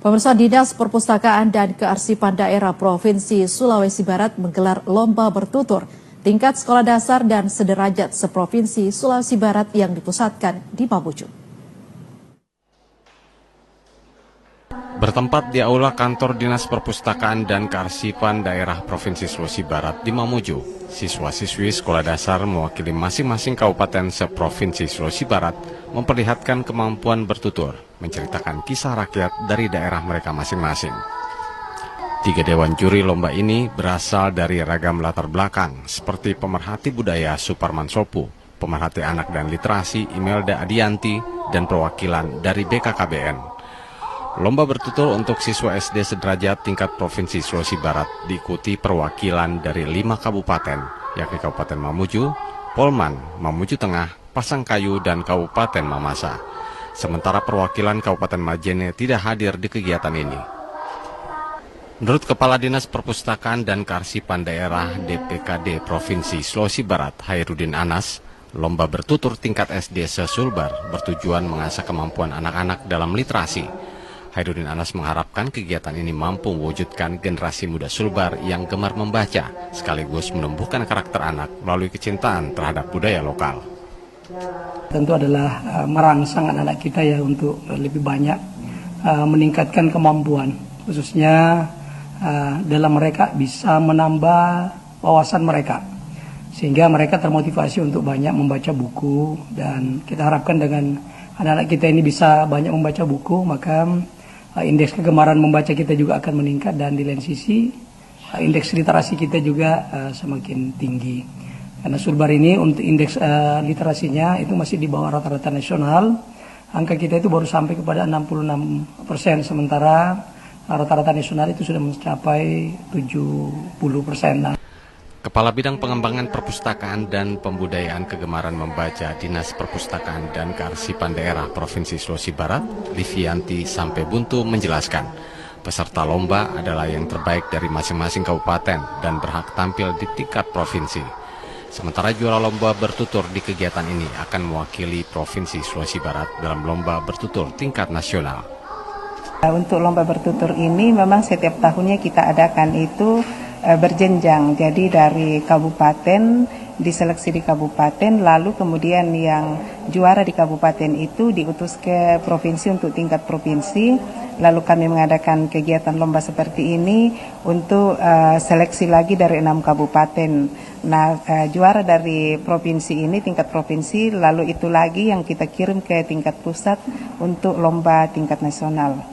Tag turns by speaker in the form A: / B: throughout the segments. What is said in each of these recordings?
A: Pemirsa, Dinas Perpustakaan dan Kearsipan Daerah Provinsi Sulawesi Barat menggelar lomba bertutur tingkat sekolah dasar dan sederajat seprovinsi Sulawesi Barat yang dipusatkan di Mamuju.
B: Bertempat di Aula Kantor Dinas Perpustakaan dan Kearsipan Daerah Provinsi Sulawesi Barat di Mamuju, siswa-siswi sekolah dasar mewakili masing-masing kabupaten seprovinsi Sulawesi Barat memperlihatkan kemampuan bertutur, menceritakan kisah rakyat dari daerah mereka masing-masing. 3 dewan juri lomba ini berasal dari ragam latar belakang, seperti pemerhati budaya Suparman Sopu, pemerhati anak dan literasi Imelda Adianti, dan perwakilan dari BKKBN. Lomba bertutur untuk siswa SD sederajat tingkat Provinsi Sulawesi Barat diikuti perwakilan dari 5 kabupaten, yakni Kabupaten Mamuju, Polman, Mamuju Tengah, Pasangkayu, dan Kabupaten Mamasa. Sementara perwakilan Kabupaten Majene tidak hadir di kegiatan ini. Menurut Kepala Dinas Perpustakaan dan Kearsipan Daerah DPKD Provinsi Sulawesi Barat, Hairudin Anas, lomba bertutur tingkat SD se-Sulbar bertujuan mengasah kemampuan anak-anak dalam literasi. Hairudin Anas mengharapkan kegiatan ini mampu mewujudkan generasi muda Sulbar yang gemar membaca, sekaligus menumbuhkan karakter anak melalui kecintaan terhadap budaya lokal.
C: Tentu adalah merangsang anak-anak kita ya untuk lebih banyak meningkatkan kemampuan, khususnya dalam mereka bisa menambah wawasan mereka, sehingga mereka termotivasi untuk banyak membaca buku. Dan kita harapkan dengan anak-anak kita ini bisa banyak membaca buku, maka indeks kegemaran membaca kita juga akan meningkat, dan di lain sisi indeks literasi kita juga semakin tinggi. Karena Sulbar ini untuk indeks literasinya itu masih di bawah rata-rata nasional. Angka kita itu baru sampai kepada 66%, sementara rata-rata nasional itu sudah mencapai 70%.
B: Kepala Bidang Pengembangan Perpustakaan dan Pembudayaan Kegemaran Membaca Dinas Perpustakaan dan Kearsipan Daerah Provinsi Sulawesi Barat, Livianti Sampebuntu menjelaskan, peserta lomba adalah yang terbaik dari masing-masing kabupaten dan berhak tampil di tingkat provinsi. Sementara juara lomba bertutur di kegiatan ini akan mewakili Provinsi Sulawesi Barat dalam lomba bertutur tingkat nasional.
D: Untuk lomba bertutur ini memang setiap tahunnya kita adakan itu berjenjang, jadi dari kabupaten diseleksi di kabupaten, lalu kemudian yang juara di kabupaten itu diutus ke provinsi untuk tingkat provinsi, lalu kami mengadakan kegiatan lomba seperti ini untuk seleksi lagi dari 6 kabupaten. Nah, juara dari provinsi ini tingkat provinsi, lalu itu lagi yang kita kirim ke tingkat pusat untuk lomba tingkat nasional.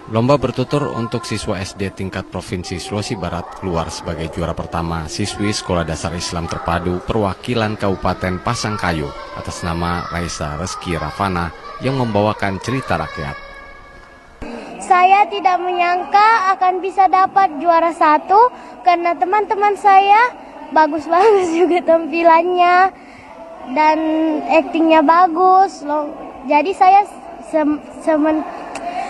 B: Lomba bertutur untuk siswa SD tingkat Provinsi Sulawesi Barat keluar sebagai juara pertama siswi Sekolah Dasar Islam Terpadu perwakilan Kabupaten Pasangkayu atas nama Raisa Reski Ravana yang membawakan cerita rakyat.
E: Saya tidak menyangka akan bisa dapat juara 1 karena teman-teman saya bagus-bagus juga tampilannya dan aktingnya bagus.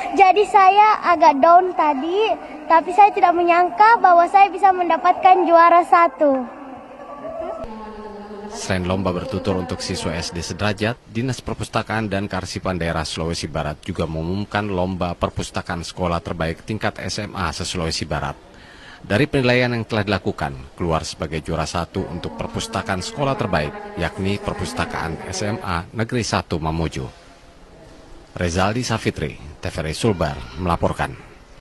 E: Jadi saya agak down tadi, tapi saya tidak menyangka bahwa saya bisa mendapatkan juara 1.
B: Selain lomba bertutur untuk siswa SD sederajat, Dinas Perpustakaan dan Kearsipan Daerah Sulawesi Barat juga mengumumkan lomba perpustakaan sekolah terbaik tingkat SMA se-Sulawesi Barat. Dari penilaian yang telah dilakukan, keluar sebagai juara 1 untuk perpustakaan sekolah terbaik, yakni Perpustakaan SMA Negeri 1 Mamuju. Rezaldi Safitri, TVRI Sulbar, melaporkan.